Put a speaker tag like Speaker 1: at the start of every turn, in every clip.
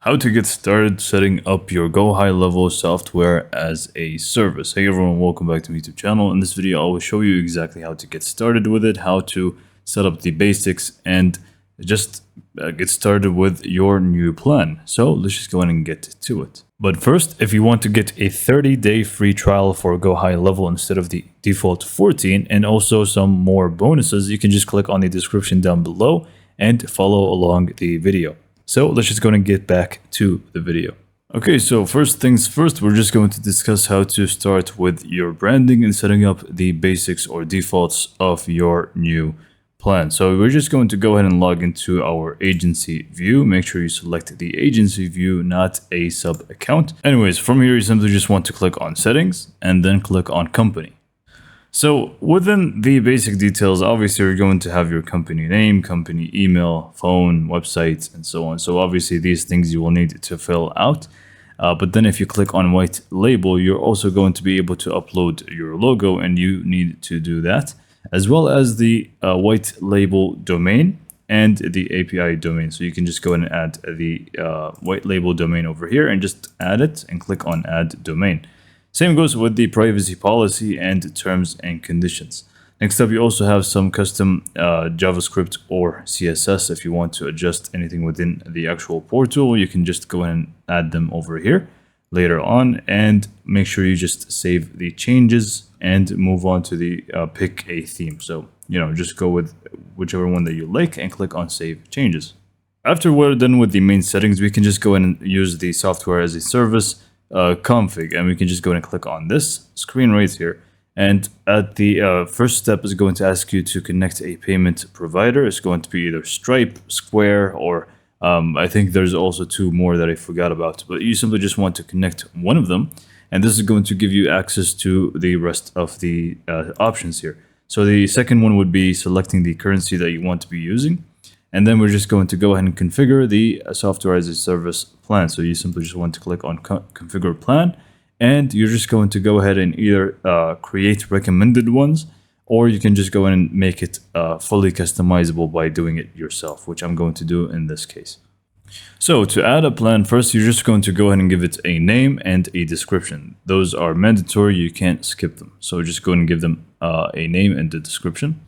Speaker 1: How to get started setting up your GoHighLevel software as a service. Hey everyone, welcome back to my YouTube channel. In this video, I will show you exactly how to get started with it, how to set up the basics, and just get started with your new plan. So let's just go ahead and get to it. But first, if you want to get a 30-day free trial for GoHighLevel instead of the default 14, and also some more bonuses, you can just click on the description down below and follow along the video. So let's just go and get back to the video. Okay, so first things first, we're just going to discuss how to start with your branding and setting up the basics or defaults of your new plan. So we're just going to go ahead and log into our agency view. Make sure you select the agency view, not a sub account. Anyways, from here, you simply just want to click on settings and then click on company. So within the basic details, obviously you're going to have your company name, company email, phone, website, and so on. So obviously these things you will need to fill out. But then if you click on white label, you're also going to be able to upload your logo, and you need to do that, as well as the white label domain and the API domain. So you can just go ahead and add the white label domain over here and just add it and click on add domain. Same goes with the privacy policy and terms and conditions. Next up, you also have some custom JavaScript or CSS. If you want to adjust anything within the actual portal, you can just go ahead and add them over here later on, and make sure you just save the changes and move on to the pick a theme. So, just go with whichever one that you like and click on save changes. After we're done with the main settings, we can just go ahead and use the software as a service config, and we can just go and click on this screen right here. And at the first step is going to ask you to connect a payment provider. It's going to be either Stripe, Square, or I think there's also two more that I forgot about, but you simply just want to connect one of them, and this is going to give you access to the rest of the options here. So the second one would be selecting the currency that you want to be using. And then we're just going to go ahead and configure the software as a service plan. So you simply just want to click on configure plan, and you're just going to go ahead and either create recommended ones, or you can just go in and make it fully customizable by doing it yourself, which I'm going to do in this case. So to add a plan, first you're just going to go ahead and give it a name and a description. Those are mandatory, you can't skip them. So just go ahead and give them a name and a description.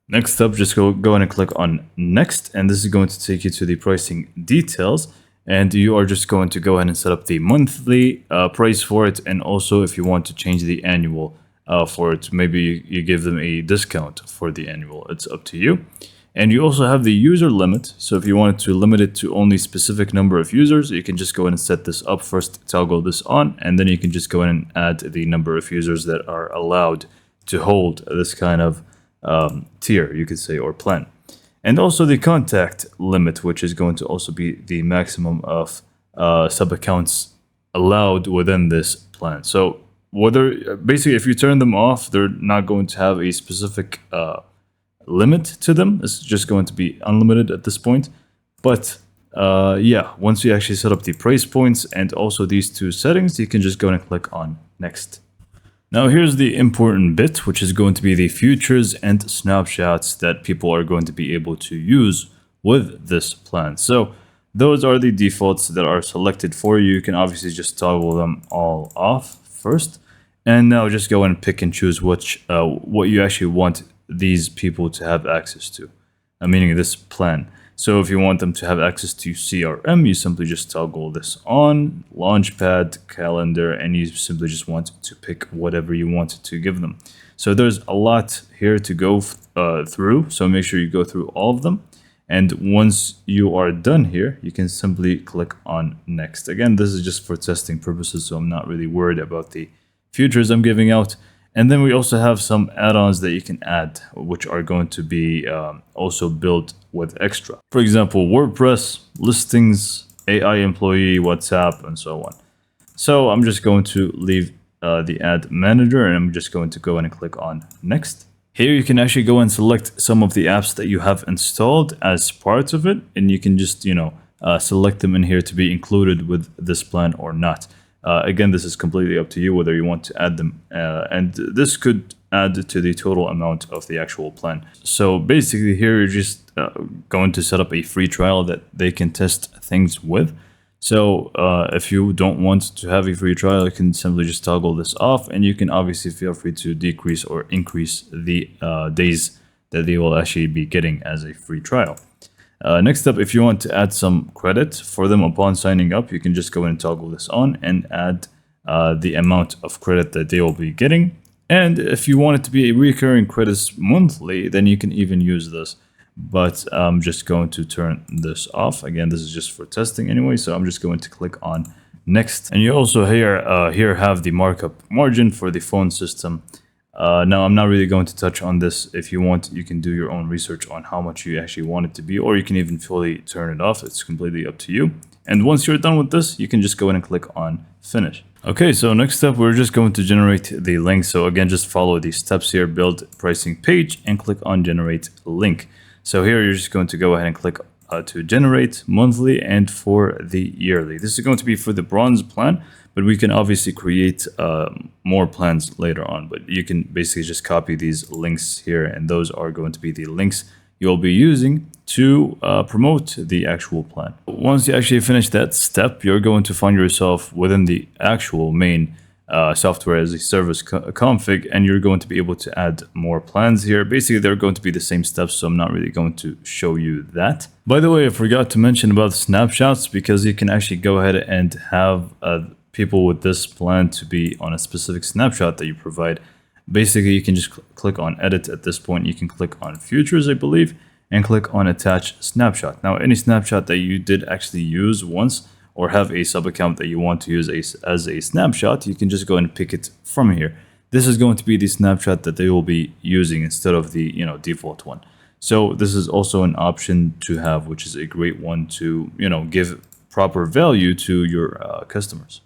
Speaker 1: Next up, just go ahead and click on next, and this is going to take you to the pricing details, and you are just going to go ahead and set up the monthly price for it, and also if you want to change the annual for it, maybe you give them a discount for the annual. It's up to you. And you also have the user limit, so if you wanted to limit it to only specific number of users, you can just go ahead and set this up first, toggle this on, and then you can just go ahead and add the number of users that are allowed to hold this kind of tier, you could say, or plan. And also the contact limit, which is going to also be the maximum of sub accounts allowed within this plan. So basically if you turn them off, they're not going to have a specific limit to them. It's just going to be unlimited at this point. But yeah, once you actually set up the price points and also these two settings, you can just go and click on next. Now here's the important bit, which is going to be the features and snapshots that people are going to be able to use with this plan. So those are the defaults that are selected for you. You can obviously just toggle them all off first. And now just go and pick and choose what you actually want these people to have access to, meaning this plan. So if you want them to have access to CRM, you simply just toggle this on, Launchpad, Calendar, and you simply just want to pick whatever you want to give them. So there's a lot here to go through, so make sure you go through all of them. And once you are done here, you can simply click on next. Again, this is just for testing purposes, so I'm not really worried about the features I'm giving out. And then we also have some add-ons that you can add, which are going to be also built with extra. For example, WordPress, listings, AI employee, WhatsApp, and so on. So I'm just going to leave the ad manager, and I'm just going to go in and click on next. Here you can actually go and select some of the apps that you have installed as part of it, and you can just, select them in here to be included with this plan or not. Again, this is completely up to you whether you want to add them, and this could add to the total amount of the actual plan. So basically here you're just going to set up a free trial that they can test things with. So if you don't want to have a free trial, you can simply just toggle this off, and you can obviously feel free to decrease or increase the days that they will actually be getting as a free trial. Next up, if you want to add some credit for them upon signing up, you can just go and toggle this on and add the amount of credit that they will be getting. And if you want it to be a recurring credits monthly, then you can even use this. But I'm just going to turn this off. Again, this is just for testing anyway, so I'm just going to click on next. And you also here have the markup margin for the phone system. Now, I'm not really going to touch on this. If you want, you can do your own research on how much you actually want it to be, or you can even fully turn it off. It's completely up to you. And once you're done with this, you can just go in and click on finish. Okay, so next up, we're just going to generate the link. So again, just follow these steps here, build pricing page, and click on generate link. So here, you're just going to go ahead and click to generate monthly and for the yearly. This is going to be for the bronze plan, but we can obviously create more plans later on. But you can basically just copy these links here, and those are going to be the links you'll be using to promote the actual plan. Once you actually finish that step, you're going to find yourself within the actual main software as a service config, and you're going to be able to add more plans here. Basically, they're going to be the same steps, so I'm not really going to show you that. By the way, I forgot to mention about snapshots, because you can actually go ahead and have people with this plan to be on a specific snapshot that you provide. Basically, you can just click on edit at this point. You can click on futures, I believe, and click on attach snapshot. Now, any snapshot that you did actually use once, or have a sub account that you want to use as a snapshot, you can just go and pick it from here. This is going to be the snapshot that they will be using instead of the default one. So this is also an option to have, which is a great one to give proper value to your customers.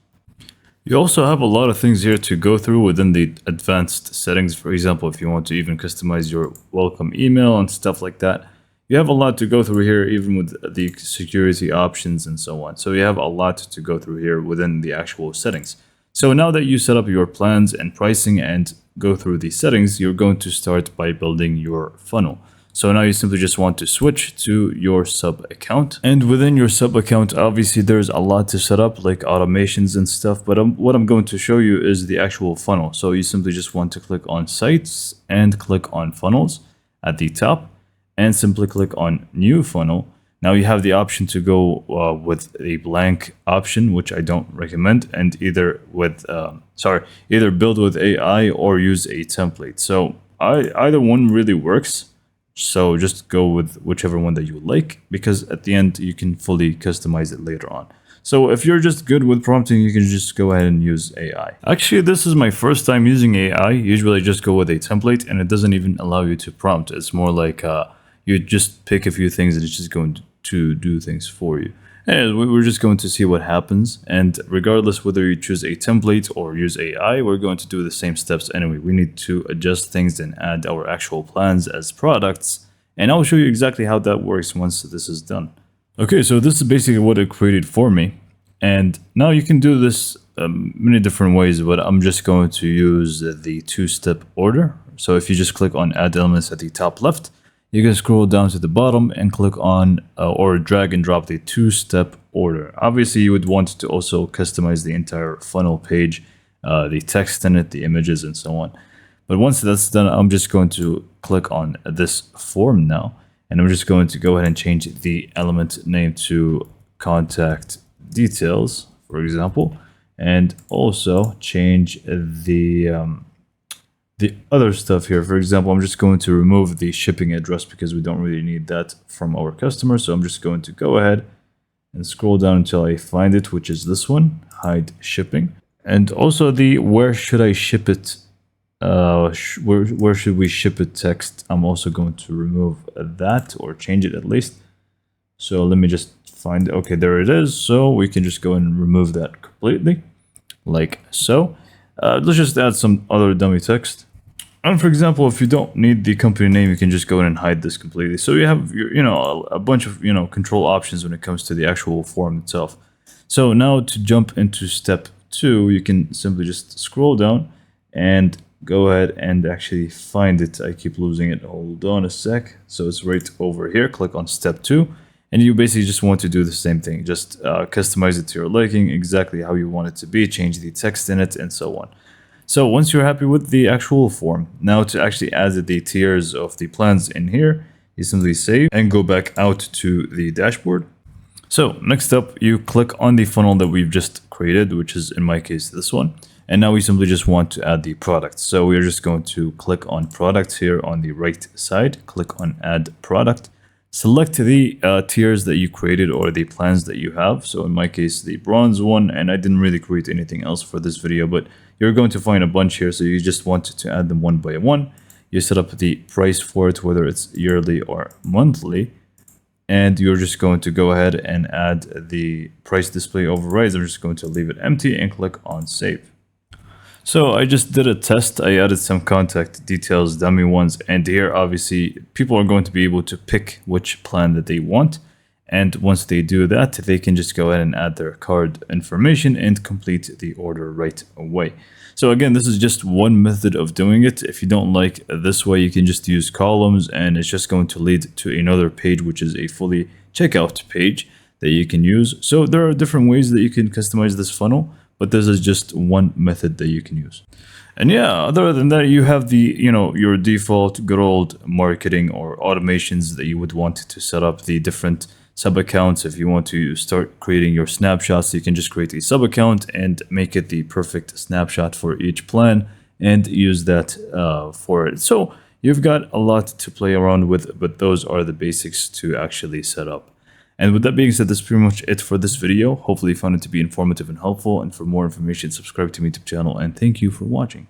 Speaker 1: You also have a lot of things here to go through within the advanced settings. For example, if you want to even customize your welcome email and stuff like that, you have a lot to go through here, even with the security options and so on. So you have a lot to go through here within the actual settings. So now that you set up your plans and pricing and go through the settings, you're going to start by building your funnel. So now you simply just want to switch to your sub account. And within your sub account, obviously there's a lot to set up, like automations and stuff. But what I'm going to show you is the actual funnel. So you simply just want to click on sites and click on funnels at the top, and simply click on new funnel. Now you have the option to go with a blank option, which I don't recommend, and either build with AI or use a template. So either one really works. So just go with whichever one that you like, because at the end you can fully customize it later on. So if you're just good with prompting, you can just go ahead and use AI. Actually, this is my first time using AI. Usually I just go with a template, and it doesn't even allow you to prompt. It's more like you just pick a few things and it's just going to do things for you. And we're just going to see what happens. And regardless whether you choose a template or use AI, we're going to do the same steps anyway. We need to adjust things and add our actual plans as products. And I'll show you exactly how that works once this is done. Okay, so this is basically what it created for me. And now you can do this many different ways, but I'm just going to use the two-step order. So if you just click on add elements at the top left, you can scroll down to the bottom and click on or drag and drop the two-step order. Obviously, you would want to also customize the entire funnel page, the text in it, the images, and so on. But once that's done, I'm just going to click on this form now, and I'm just going to go ahead and change the element name to contact details, for example, and also change the other stuff here. For example, I'm just going to remove the shipping address because we don't really need that from our customer. So I'm just going to go ahead and scroll down until I find it, which is this one, hide shipping. And also the where should I ship it, where should we ship it text, I'm also going to remove that, or change it at least. So let me just find, okay, there it is. So we can just go and remove that completely, like so. Let's just add some other dummy text. And for example, if you don't need the company name, you can just go in and hide this completely. So you have a bunch of control options when it comes to the actual form itself. So now to jump into step 2, you can simply just scroll down and go ahead and actually find it. I keep losing it. Hold on a sec. So it's right over here. Click on step 2. And you basically just want to do the same thing, just customize it to your liking, exactly how you want it to be, change the text in it, and so on. So once you're happy with the actual form, now to actually add the tiers of the plans in here, you simply save and go back out to the dashboard. So next up, you click on the funnel that we've just created, which is in my case this one. And now we simply just want to add the product. So we're just going to click on products here on the right side, click on add product, select the tiers that you created or the plans that you have. So in my case, the bronze one, and I didn't really create anything else for this video, but you're going to find a bunch here. So you just wanted to add them one by one. You set up the price for it, whether it's yearly or monthly. And you're just going to go ahead and add the price display overrides. I'm just going to leave it empty and click on save. So I just did a test. I added some contact details, dummy ones, and here obviously people are going to be able to pick which plan that they want. And once they do that, they can just go ahead and add their card information and complete the order right away. So again, this is just one method of doing it. If you don't like this way, you can just use columns, and it's just going to lead to another page, which is a fully checkout page that you can use. So there are different ways that you can customize this funnel, but this is just one method that you can use. And yeah, other than that, you have the, your default good old marketing or automations that you would want to set up, the different sub accounts. If you want to start creating your snapshots, you can just create a sub account and make it the perfect snapshot for each plan and use that for it. So you've got a lot to play around with, but those are the basics to actually set up. And with that being said, that's pretty much it for this video. Hopefully you found it to be informative and helpful. And for more information, subscribe to my YouTube channel, and thank you for watching.